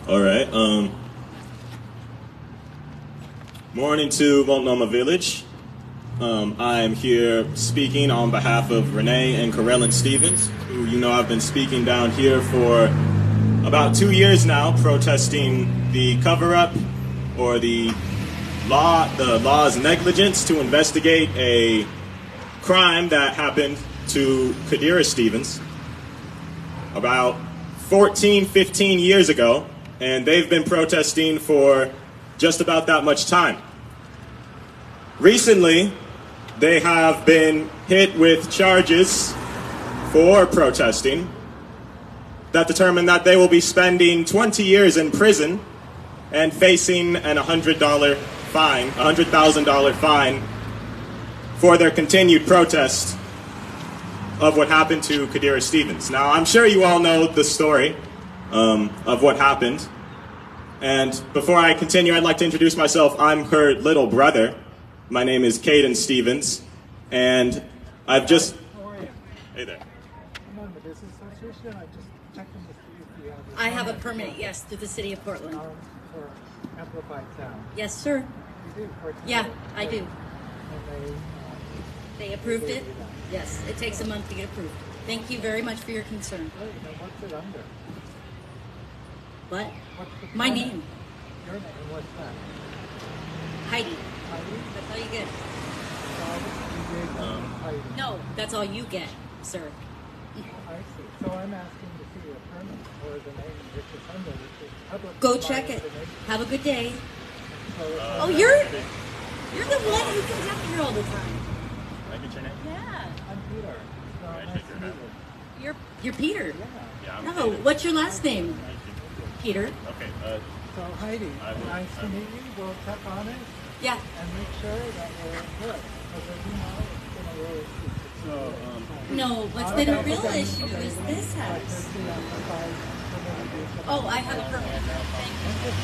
All right. Morning to Multnomah Village. I am here speaking on behalf of Renee and Corellin Stevens, who you know I've been speaking down here for about 2 years now, protesting the cover-up or the law's negligence to investigate a crime that happened to Qadira Stevens about 14, 15 years ago, and they've been protesting for just about that much time. Recently, they have been hit with charges for protesting that determine that they will be spending 20 years in prison and facing an $100,000 fine for their continued protest of what happened to Qadira Stevens. Now, I'm sure you all know the story of what happened. And before I continue, I'd like to introduce myself. I'm her little brother. My name is Caden Stevens, and I've just... Hey there. I have a permit, yes, through the city of Portland. For amplified sound. Yes, sir. You do? Yeah, I do. And They approved it? Yes, it takes a month to get approved. Thank you very much for your concern. what's it under? What? What's the My permit? name, Your name, what's that? Heidi. Heidi? That's all you get. Heidi. No, that's all you get, sir. I see. So I'm asking to see a permit or the name which is under, which is public. Go check it. Have a good day. So Oh, you're the one who comes up here all the time. Can I get your name? Yeah. I'm Peter. So Can I nice take to your meet name? you. You're Peter. Yeah. Yeah, I'm No, Caden. what's your last name? Peter. Okay, So Heidi, I will- nice to meet you. We'll check on it Yeah. and make sure that we're good. Because as you know, it's been a real issue. so, No, what's been a real issue is this house. Oh, I have a permit. Thank you. It's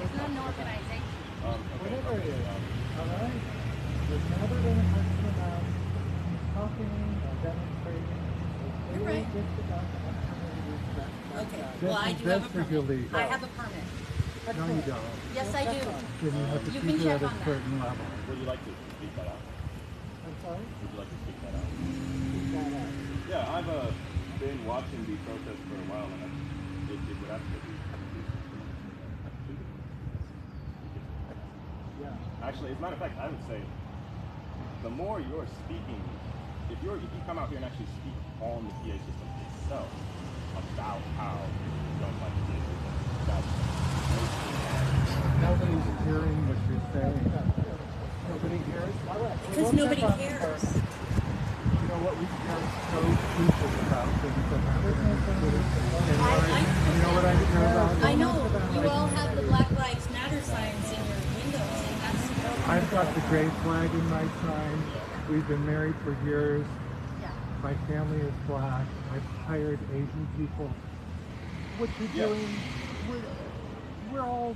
It's not an organization. whatever it is, all right? There's never been a question about talking or demonstrating. You're right. Okay. Well, I do have a permit. I have a permit. No, you don't. Yes, I do. Then you have to You keep can it check at a on that. certain level. would you like to speak that out? I'm sorry? Would you like to speak that out? Keep that out. Yeah, I've been watching the protests for a while, and it would absolutely Yeah. Actually, as a matter of fact, I would say the more you're speaking, if you come out here and actually speak on the PA system itself about how you don't like the PA system, that's Nobody's hearing what you're saying. Nobody hears? Because nobody cares. You know what we care so deeply about things that happen in the city. You know what I care about? I know. You all have the Black Lives Matter signs in your windows, and that's I've got the gray flag in my sign. We've been married for years. yeah. My family is black. I've hired Asian people. What you're doing, we're all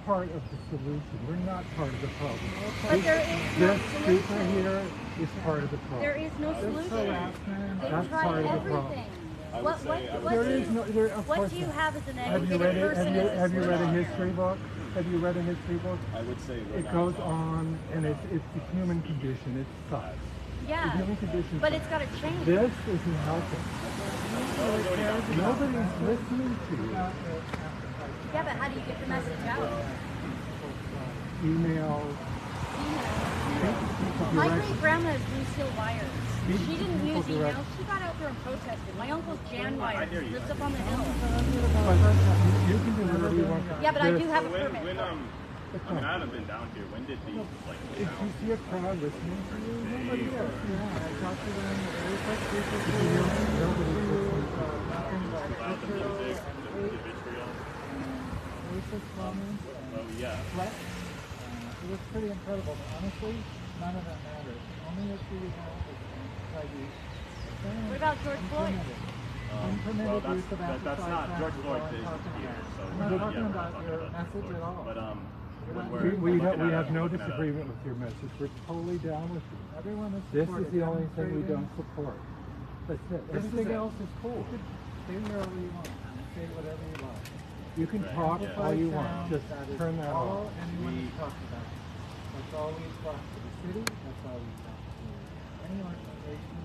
part of the solution. We're not part of the problem. But there is no This speaker solution. here is part of the problem. There is no This solution. harassment, They that's tried part of the problem. everything. I would What, say what, I would what, There do is you, no, there, of what course do you not. have as an Have you educated read it? person? Have you read a history book? Have you read a history book? I would say we're It not goes talking. on, and it's the human condition. It sucks. The Yeah, human condition. but sucks. it's got to change. This isn't helping. Nobody's listening to you. Yeah, but how do you get the message out? Emails. My great grandma is Lucille Wires. She didn't use People direct- emails. She got out there and protested. My uncle's Jan I Wires. hear you. Lives up on the hill. But you can do whatever you want. Yeah, but I do have a When permit. I mean, I haven't been down here. When did these If you see a crowd listening to you, nobody is. Yeah, I talk to them. There's like people who nobody's listening to nothing but about the vitriol music, and the vitriol? racist comments Oh and yeah. threats. It was pretty incredible. But honestly, none of that matters. The only issue we have is anxiety. What about George Floyd? Unpermitted Well, use of that's amplified not sound George is Floyd all I'm is talking here, about. so I'm yeah, not we're talking not about talking your about message George at all. But when We we're looking have at no looking at disagreement with your message. We're totally down with you. Everyone is This is supportive. the only thing we Demonstrating. don't support. That's it. This is Everything it. else is cool. Stay wherever you want. Say whatever you like. You can talk all you want. Just turn that off. All anyone is talking about. That's all we talk to the city. That's all we talk to any organization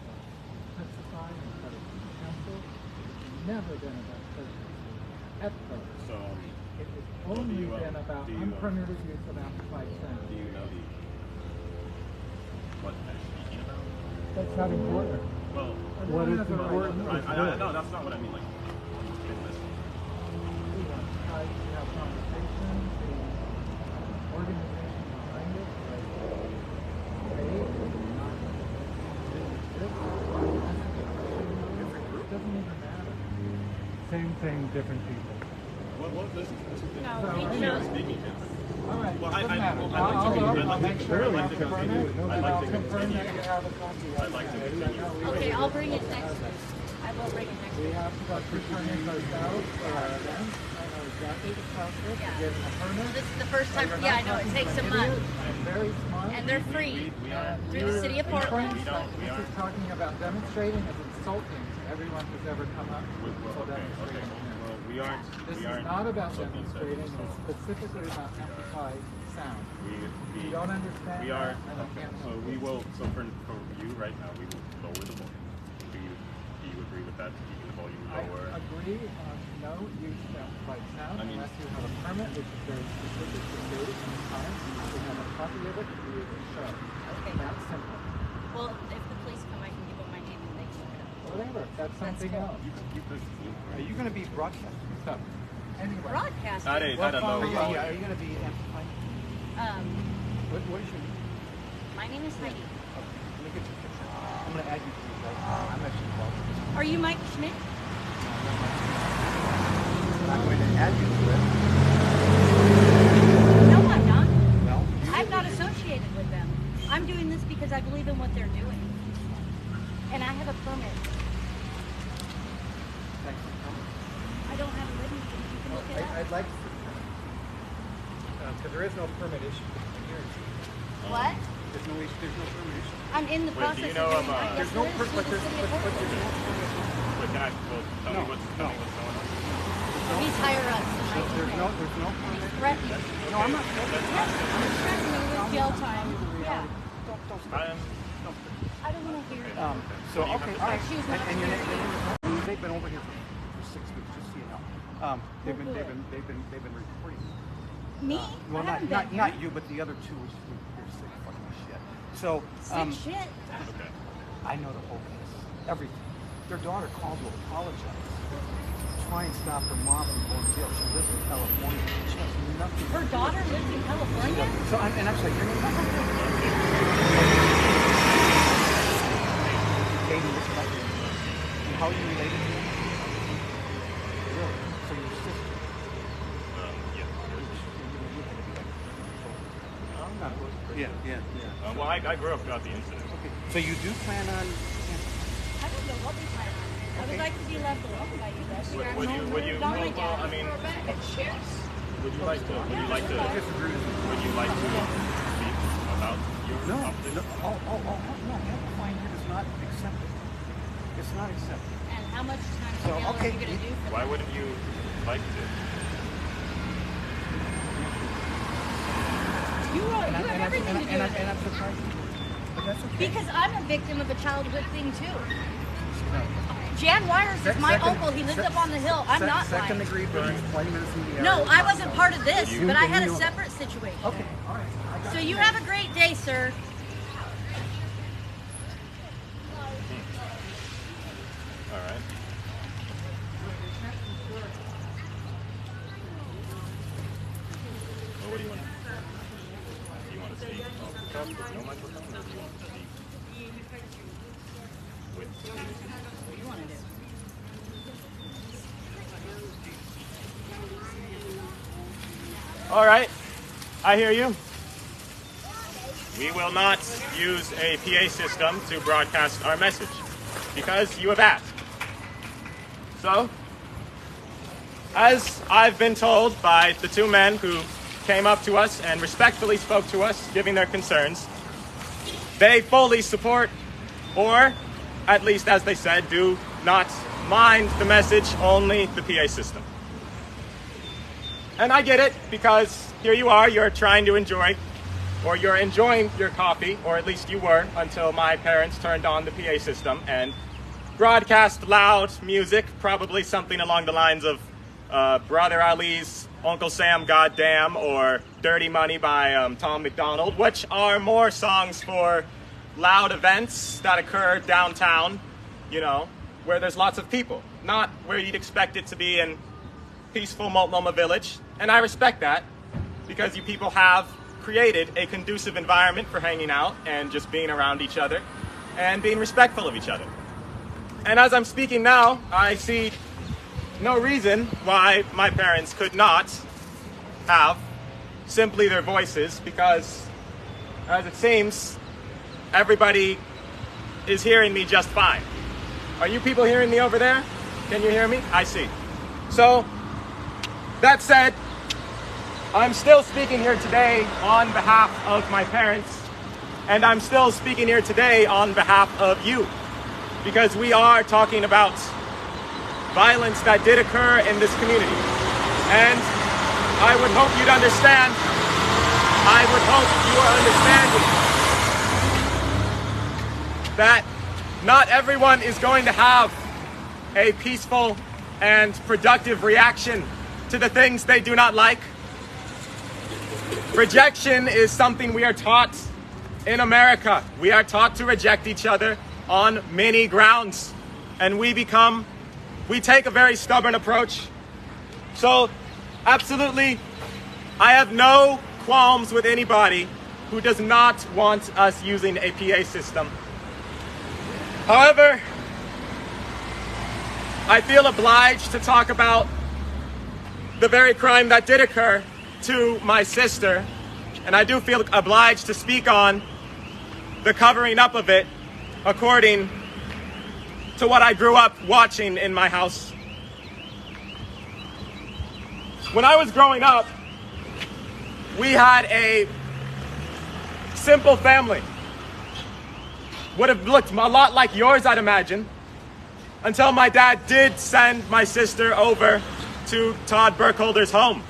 that's testified in front of the council. It's never been about presidency. Ever. So, It has only been about unpermitted use of amplified sound. do you know what I'm speaking about? That's not important. Well, What is important is this. no, that's not what I mean. Like, in this. We want to try to have conversations, the organization behind it, like faith, and not it doesn't even matter. Same thing, different people. Well, this is No, So, thank anyway. you. speaking to. All right, Well, doesn't matter. I'd like to I'll make sure you I'd like have to to confirm continue. it. I'd like I'll to confirm continue. that you have a copy. I'd like to continue. Okay, I'll bring it next week. I will bring it next We week. have to start returning ourselves for our events. I know exactly the process of getting a permit. This is the first time, yeah, I know, it takes a month. I'm very smart. And they're free through the city of Your Portland. friends, this is talking about demonstrating is insulting to everyone who's ever come up to demonstrating here. Well, we aren't. This we is aren't not about something demonstrating, so it's specifically about amplified sound. we You don't understand we are. that, and I can't So help we you. will. So for you right now, we will lower the volume. Do you agree with that? Keeping the volume I lower. agree on no use of amplified sound I mean- unless you have a permit, which is very specific to date and time. You have a copy of it, you can show. Okay. That's simple. Well, if the police come, I can give them my name and they can look it up. Whatever, that's something cool. else. You could. Are you going to be broadcasting? So, anyway. Broadcast. Not a low Are volume. you going to be amplifying? What is your name? My name is Heidi. Okay, let me get your picture. I'm going to add you to these right now. I'm actually involved. Are you Mike Schmidt? I'm going to add you to it. No, I'm not. Well, I'm not associated with them. I'm doing this because I believe in what they're doing. And I have a permit. thanks for coming. I don't have a written, you can look it up. I'd like to, because there is no permit issue here. What? There's no permit issue. I'm in the Wait, do process you know, of doing there's that. Yes, no there is, per- through but the there's- city of but Portland. there's no Wait, can I? Well, tell me what's going on. He's higher up than Mike There's Schmidt. no permit. Threatening. No, I'm not. Yes, he's threatening me with jail time. Yeah. I'm. I don't want to hear it. So, okay, all right. She was not And your here. name, they've been over here for 6 weeks, just so you know. They've been reporting. Me? Well, I haven't not been here. you, but the other two were sick fucking shit. So, Sick shit. Okay. I know the whole case, everything. Their daughter called to apologize. Try and stop her mom from going to jail. She lives in California. She has nothing. Her daughter lives in California? So, and I'm sorry, your name? Katie, this is my name. And how are you related to her? Really? So your sister? Yeah. I'm not Yeah. Well, I grew up without the incident. Okay. So you do plan on? I don't know what we plan on. I would like to be left alone by you guys. Would you? Not my Well, I dad. mean, would you like to? Would you like to? Disagree with you. Would you like to speak about your No. opposition? No. No. Amplifying here is not accepted. It's not accepted. And how much time So, scale okay, are you going to do for Why that? wouldn't you like to? You have everything to do with And it. I'm surprised. But that's okay. Because I'm a victim of a childhood thing too. Jan Wires is my uncle. He lives up on the hill. I'm not Second lying. degree burns, 20 minutes in the air. No, I wasn't part of this, You- but I had a you- separate situation. Okay, all right. I got So you have a great day, sir. All right. Well, what do you want? Do you want to speak off the cuff with no microphone, or do you want to speak with? What do you want to do? All right, I hear you. We will not use a PA system to broadcast our message because you have asked. So, as I've been told by the two men who came up to us and respectfully spoke to us, giving their concerns, they fully support, or at least as they said, do not mind the message, only the PA system. And I get it, because here you are, you're trying to enjoy, or you're enjoying your coffee, or at least you were, until my parents turned on the PA system and broadcast loud music, probably something along the lines of Brother Ali's Uncle Sam Goddamn, or Dirty Money by Tom McDonald, which are more songs for loud events that occur downtown, you know, where there's lots of people, not where you'd expect it to be in peaceful Multnomah Village. And I respect that, because you people have created a conducive environment for hanging out and just being around each other and being respectful of each other. And as I'm speaking now, I see no reason why my parents could not have simply their voices, because as it seems, everybody is hearing me just fine. Are you people hearing me over there? Can you hear me? I see. So, that said, I'm still speaking here today on behalf of my parents, and I'm still speaking here today on behalf of you, because we are talking about violence that did occur in this community. And I would hope you'd understand. I would hope you are understanding that not everyone is going to have a peaceful and productive reaction to the things they do not like. Rejection is something we are taught in America. We are taught to reject each other on many grounds, and we take a very stubborn approach. So, absolutely, I have no qualms with anybody who does not want us using a PA system. However, I feel obliged to talk about the very crime that did occur to my sister, and I do feel obliged to speak on the covering up of it according to what I grew up watching in my house. When I was growing up, we had a simple family. Would have looked a lot like yours, I'd imagine, until my dad did send my sister over to Todd Burkholder's home.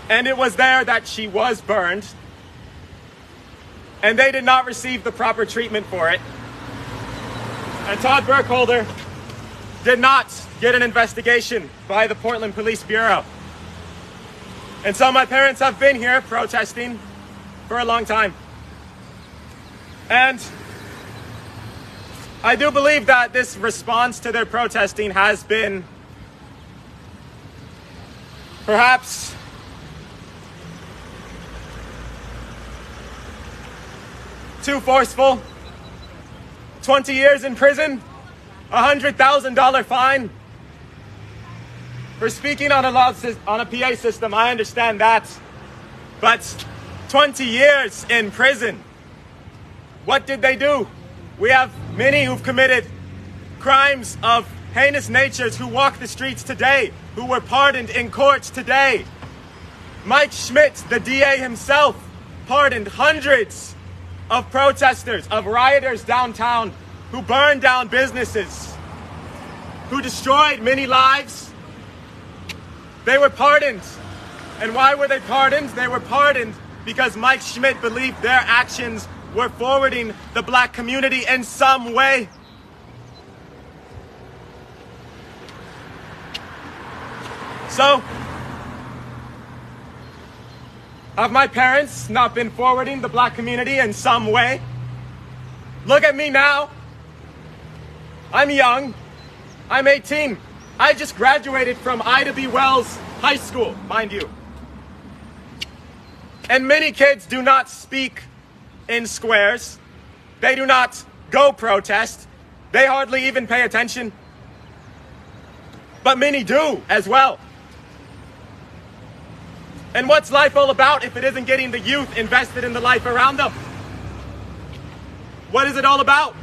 And it was there that she was burned, and they did not receive the proper treatment for it. And Todd Burkholder did not get an investigation by the Portland Police Bureau. And so my parents have been here protesting for a long time. And I do believe that this response to their protesting has been perhaps too forceful. 20 years in prison, $100,000 fine for speaking on a PA system. I understand that, but 20 years in prison. What did they do? We have many who've committed crimes of heinous natures who walk the streets today, who were pardoned in courts today. Mike Schmidt, the DA himself, pardoned hundreds of protesters, of rioters downtown who burned down businesses, who destroyed many lives. They were pardoned. And why were they pardoned? They were pardoned because Mike Schmidt believed their actions were forwarding the black community in some way. So, have my parents not been forwarding the black community in some way? Look at me now. I'm young. I'm 18. I just graduated from Ida B. Wells High School, mind you. And many kids do not speak in squares. They do not go protest. They hardly even pay attention. But many do as well. And what's life all about if it isn't getting the youth invested in the life around them? What is it all about?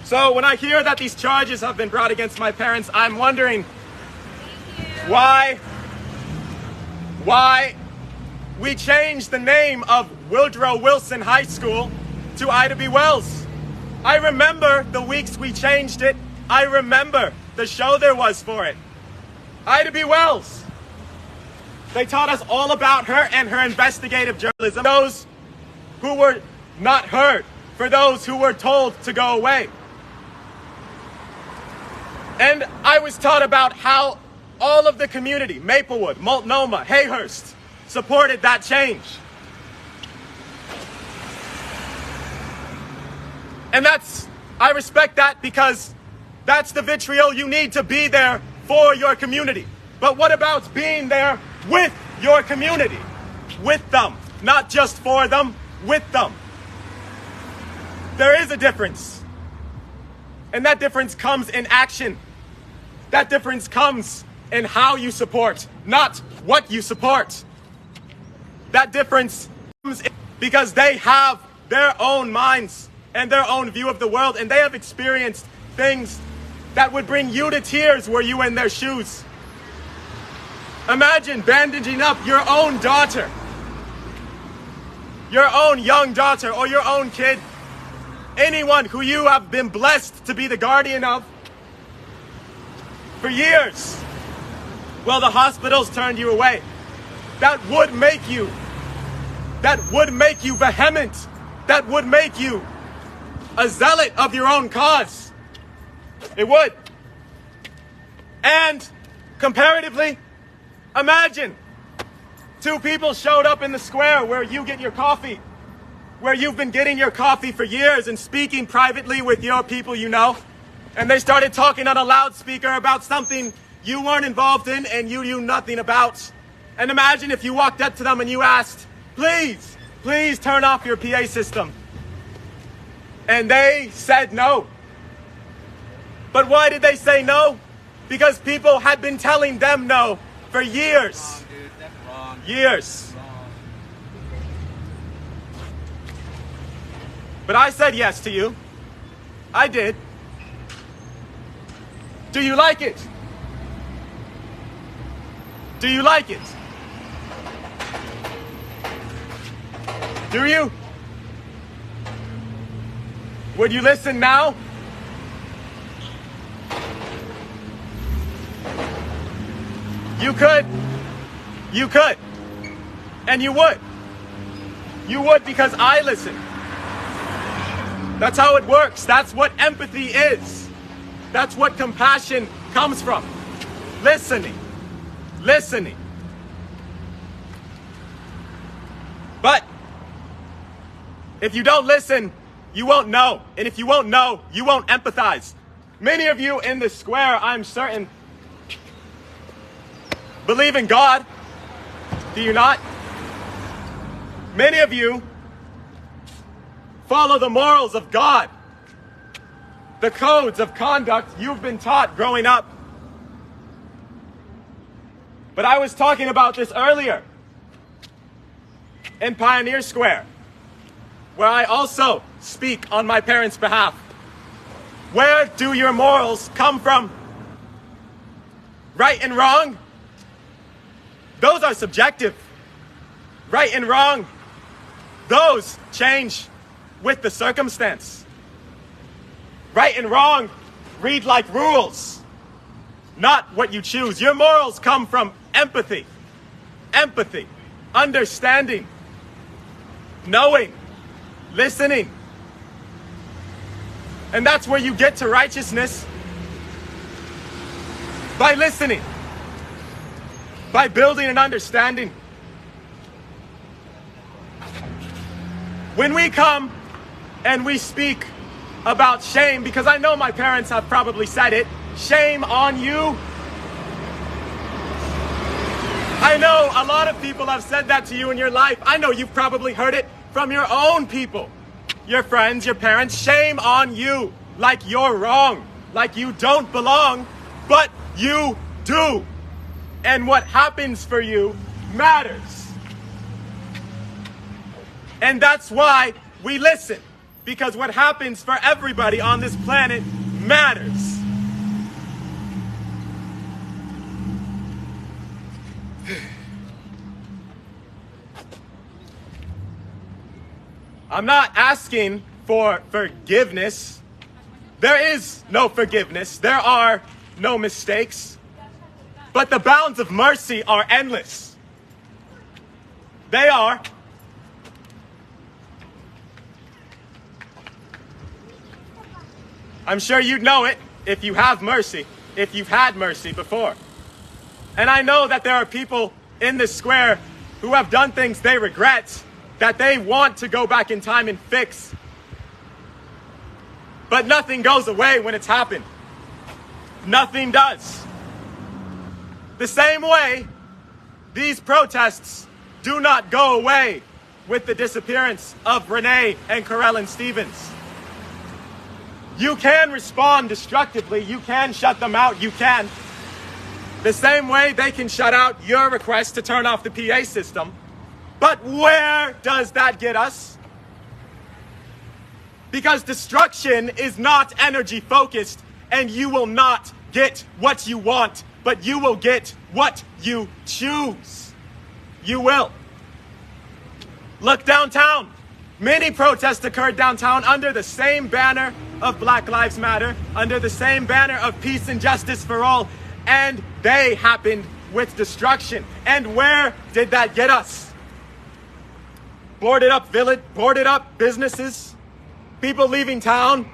So when I hear that these charges have been brought against my parents, I'm wondering why we changed the name of Woodrow Wilson High School to Ida B. Wells. I remember the weeks we changed it. I remember the show there was for it. Ida B. Wells. They taught us all about her and her investigative journalism. Those who were not heard, for those who were told to go away. And I was taught about how all of the community, Maplewood, Multnomah, Hayhurst, supported that change. And I respect that because that's the vitriol you need to be there for your community. But what about being there with your community? With them, not just for them, with them. There is a difference. And that difference comes in action. That difference comes in how you support, not what you support. That difference comes because they have their own minds and their own view of the world, and they have experienced things that would bring you to tears were you in their shoes. Imagine bandaging up your own daughter, your own young daughter, or your own kid, anyone who you have been blessed to be the guardian of for years. Well, the hospitals turned you away. That would make you vehement. That would make you a zealot of your own cause. It would. And comparatively, imagine two people showed up in the square where you get your coffee, where you've been getting your coffee for years and speaking privately with your people you know, and they started talking on a loudspeaker about something you weren't involved in and you knew nothing about. And imagine if you walked up to them and you asked, please turn off your PA system. And they said no. But why did they say no? Because people had been telling them no for years. Wrong, dude. That's wrong. Years. Wrong. But I said yes to you. I did. Do you like it? Do you like it? Do you? Would you listen now? You could. You could. And you would. You would because I listen. That's how it works. That's what empathy is. That's what compassion comes from. Listening. Listening. But if you don't listen, you won't know. And if you won't know, you won't empathize. Many of you in the square, I'm certain, believe in God. Do you not? Many of you follow the morals of God, the codes of conduct you've been taught growing up. But I was talking about this earlier in Pioneer Square, where I also speak on my parents' behalf. Where do your morals come from? Right and wrong? Those are subjective. Right and wrong, those change with the circumstance. Right and wrong read like rules, not what you choose. Your morals come from empathy, understanding, knowing, listening. And that's where you get to righteousness. By listening, by building an understanding. When we come and we speak about shame, because I know my parents have probably said it, shame on you. I know a lot of people have said that to you in your life. I know you've probably heard it from your own people, your friends, your parents. Shame on you, like you're wrong, like you don't belong, but you do. And what happens for you matters. And that's why we listen, because what happens for everybody on this planet matters. I'm not asking for forgiveness. There is no forgiveness. There are no mistakes. But the bounds of mercy are endless. They are. I'm sure you'd know it if you have mercy, if you've had mercy before. And I know that there are people in this square who have done things they regret, that they want to go back in time and fix. But nothing goes away when it's happened. Nothing does. The same way, these protests do not go away with the disappearance of Renee and Corellin Stevens. You can respond destructively. You can shut them out. You can. The same way they can shut out your request to turn off the PA system. But where does that get us? Because destruction is not energy focused, and you will not get what you want, but you will get what you choose. You will. Look downtown. Many protests occurred downtown under the same banner of Black Lives Matter, under the same banner of peace and justice for all, and they happened with destruction. And where did that get us? Boarded up village, boarded up businesses, people leaving town.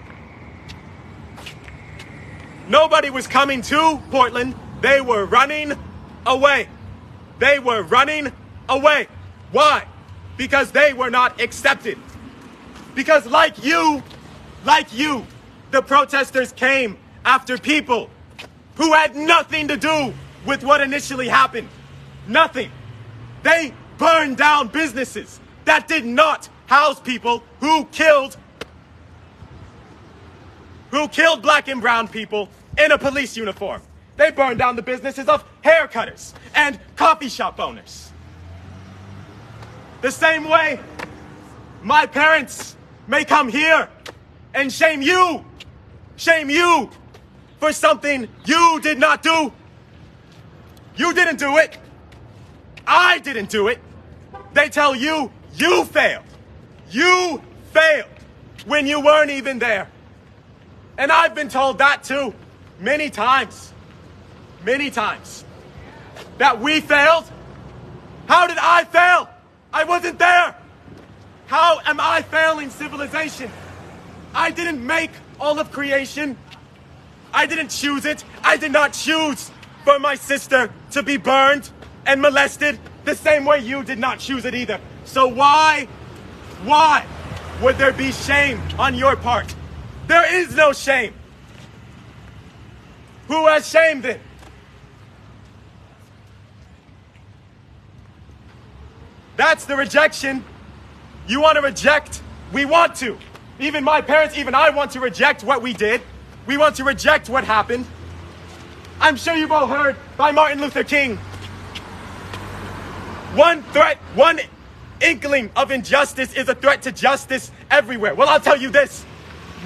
Nobody was coming to Portland. They were running away. They were running away. Why? Because they were not accepted. Because like you, the protesters came after people who had nothing to do with what initially happened. Nothing. They burned down businesses that did not house people who killed black and brown people in a police uniform. They burned down the businesses of haircutters and coffee shop owners. The same way, my parents may come here and shame you for something you did not do. You didn't do it. I didn't do it. They tell you, you failed. You failed when you weren't even there. And I've been told that too, many times, that we failed. How did I fail? I wasn't there. How am I failing civilization? I didn't make all of creation. I didn't choose it. I did not choose for my sister to be burned and molested the same way you did not choose it either. So why would there be shame on your part? There is no shame. Who has shame then? That's the rejection. You want to reject? We want to. Even my parents, even I want to reject what we did. We want to reject what happened. I'm sure you've all heard by Martin Luther King. One threat, one inkling of injustice is a threat to justice everywhere. Well, I'll tell you this.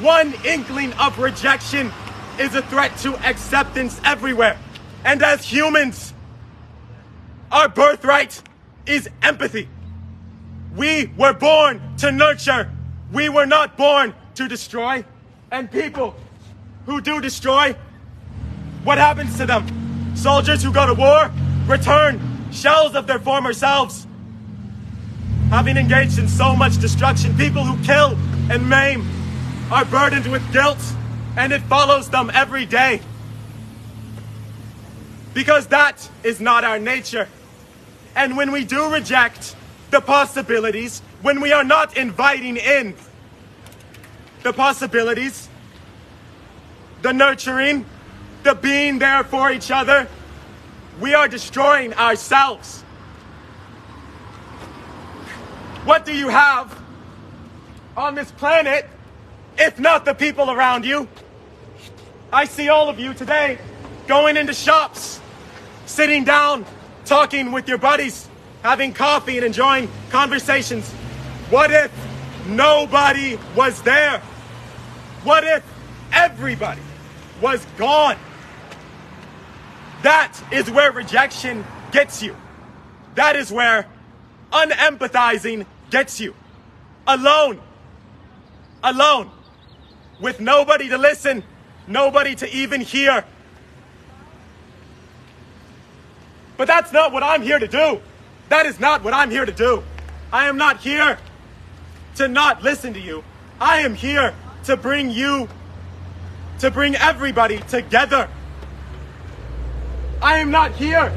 One inkling of rejection is a threat to acceptance everywhere. And as humans, our birthright is empathy. We were born to nurture. We were not born to destroy. And people who do destroy, what happens to them? Soldiers who go to war return shells of their former selves. Having engaged in so much destruction, people who kill and maim are burdened with guilt, and it follows them every day. Because that is not our nature. And when we do reject the possibilities, when we are not inviting in the possibilities, the nurturing, the being there for each other, we are destroying ourselves. What do you have on this planet if not the people around you? I see all of you today going into shops, sitting down, talking with your buddies, having coffee and enjoying conversations. What if nobody was there? What if everybody was gone? That is where rejection gets you. That is where unempathizing gets you. Alone. with nobody to listen, nobody to even hear. But that's not what I'm here to do. That is not what I'm here to do. I am not here to not listen to you. I am here to bring everybody together. I am not here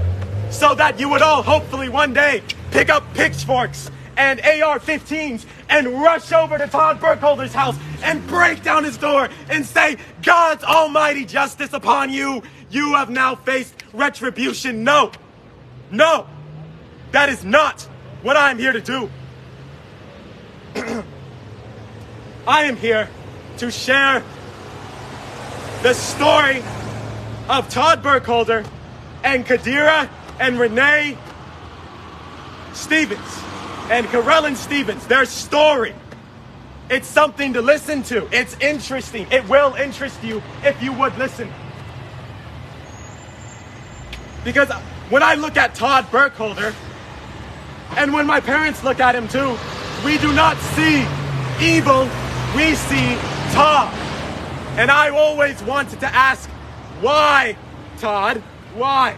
so that you would all hopefully one day pick up pitchforks and AR-15s and rush over to Todd Burkholder's house and break down his door and say, God's almighty justice upon you. You have now faced retribution. No, no, that is not what I'm here to do. I am here to share the story of Todd Burkholder and Qadira and Renee Stevens and Karellen Stevens, their story. It's something to listen to. It's interesting. It will interest you if you would listen. Because when I look at Todd Burkholder, and when my parents look at him too, we do not see evil, we see Todd. And I always wanted to ask, why, Todd? Why?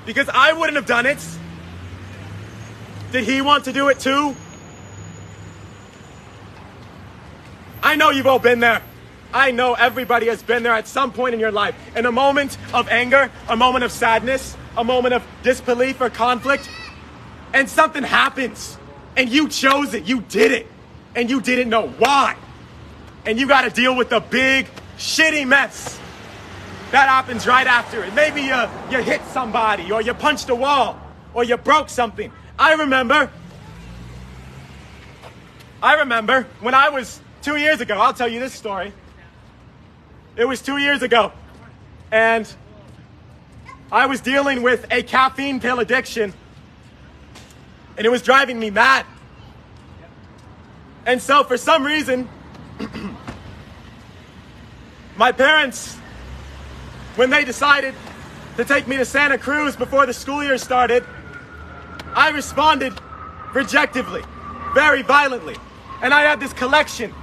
Because I wouldn't have done it. Did he want to do it too? I know you've all been there. I know everybody has been there at some point in your life. In a moment of anger, a moment of sadness, a moment of disbelief or conflict, and something happens, and you chose it, you did it, and you didn't know why. And you got to deal with the big, shitty mess that happens right after it. Maybe you hit somebody, or you punched a wall, or you broke something. I remember when I was 2 years ago, I'll tell you this story. It was 2 years ago, and I was dealing with a caffeine pill addiction, and it was driving me mad. And so for some reason, my parents, when they decided to take me to Santa Cruz before the school year started, I responded rejectively, very violently. And I had this collection,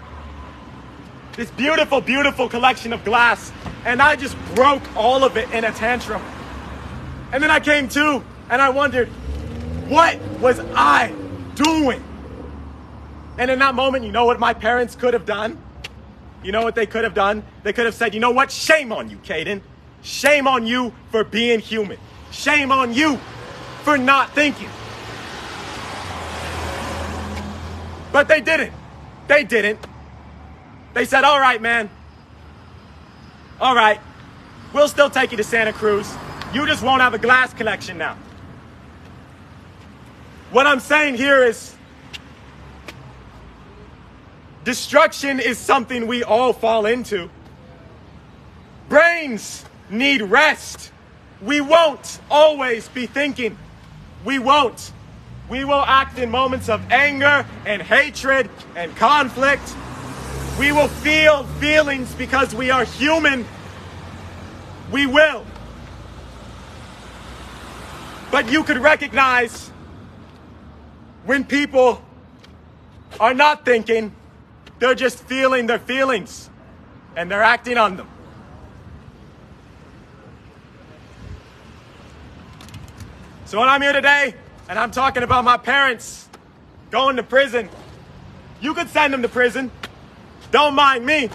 this beautiful, beautiful collection of glass, and I just broke all of it in a tantrum. And then I came to, and I wondered, what was I doing? And in that moment, you know what my parents could have done? You know what they could have done? They could have said, you know what? Shame on you, Caden. Shame on you for being human. Shame on you for not thinking. But they didn't. They didn't. They said, all right, man. All right. We'll still take you to Santa Cruz. You just won't have a glass collection now. What I'm saying here is, destruction is something we all fall into. Brains need rest. We won't always be thinking. We won't. We will act in moments of anger and hatred and conflict. We will feel feelings because we are human. We will. But you could recognize when people are not thinking, they're just feeling their feelings and they're acting on them. So when I'm here today and I'm talking about my parents going to prison, you could send them to prison. Don't mind me.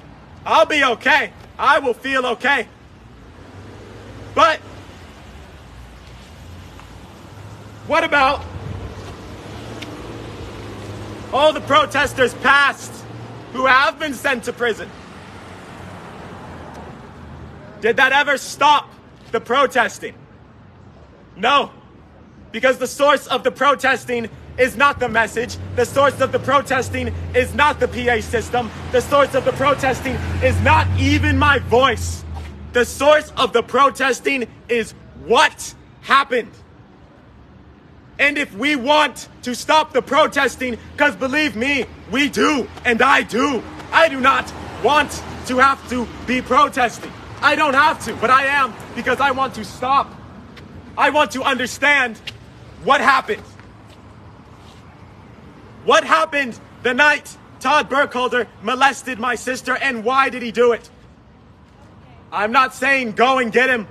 I'll be okay. I will feel okay. But what about all the protesters past who have been sent to prison? Did that ever stop the protesting? No, because the source of the protesting is not the message. The source of the protesting is not the PA system. The source of the protesting is not even my voice. The source of the protesting is what happened. And if we want to stop the protesting, because believe me, we do, and I do. I do not want to have to be protesting. I don't have to, but I am, because I want to stop. I want to understand what happened. What happened the night Todd Burkholder molested my sister, and why did he do it? I'm not saying go and get him.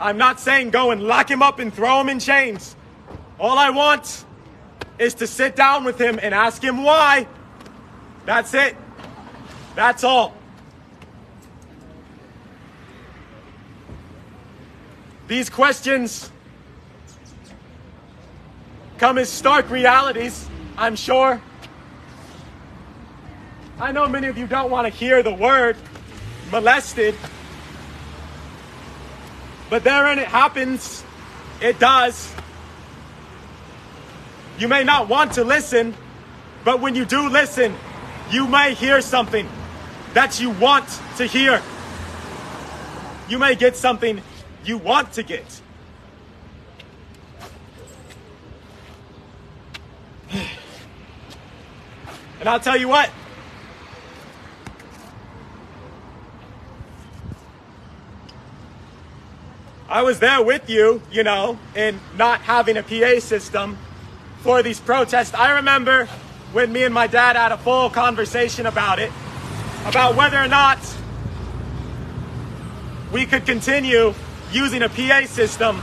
I'm not saying go and lock him up and throw him in chains. All I want is to sit down with him and ask him why. That's it. That's all. These questions come as stark realities, I'm sure. I know many of you don't want to hear the word molested, but therein it happens. It does. You may not want to listen, but when you do listen, you may hear something that you want to hear. You may get something you want to get. And I'll tell you what, I was there with you, you know, in not having a PA system for these protests. I remember when me and my dad had a full conversation about it, about whether or not we could continue using a PA system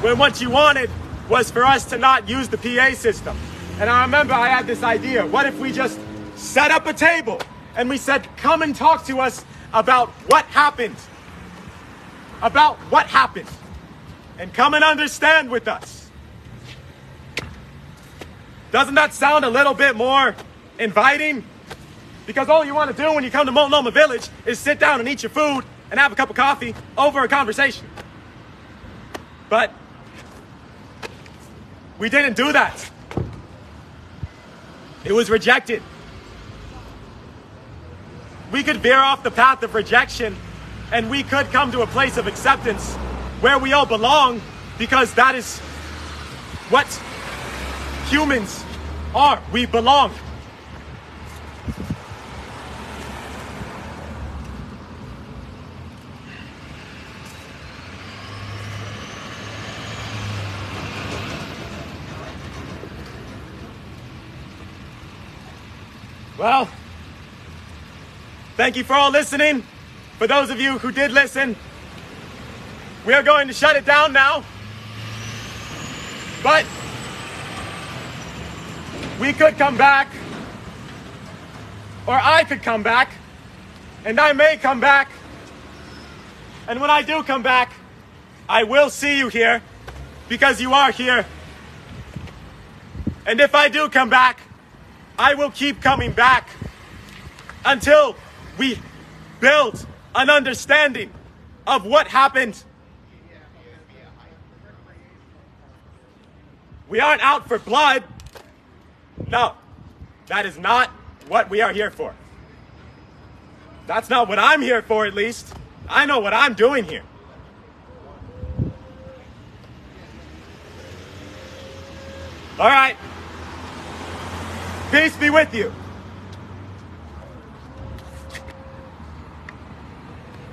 when what you wanted was for us to not use the PA system. And I remember I had this idea. What if we just set up a table and we said, come and talk to us about what happened. About what happened. And come and understand with us. Doesn't that sound a little bit more inviting? Because all you want to do when you come to Multnomah Village is sit down and eat your food and have a cup of coffee over a conversation. But we didn't do that. It was rejected. We could veer off the path of rejection and we could come to a place of acceptance where we all belong, because that is what humans are. We belong. Well, thank you for all listening. For those of you who did listen, we are going to shut it down now. But we could come back, or I could come back, and I may come back. And when I do come back, I will see you here, because you are here. And if I do come back, I will keep coming back until we build an understanding of what happened. We aren't out for blood. No, that is not what we are here for. That's not what I'm here for, at least. I know what I'm doing here. All right. Peace be with you.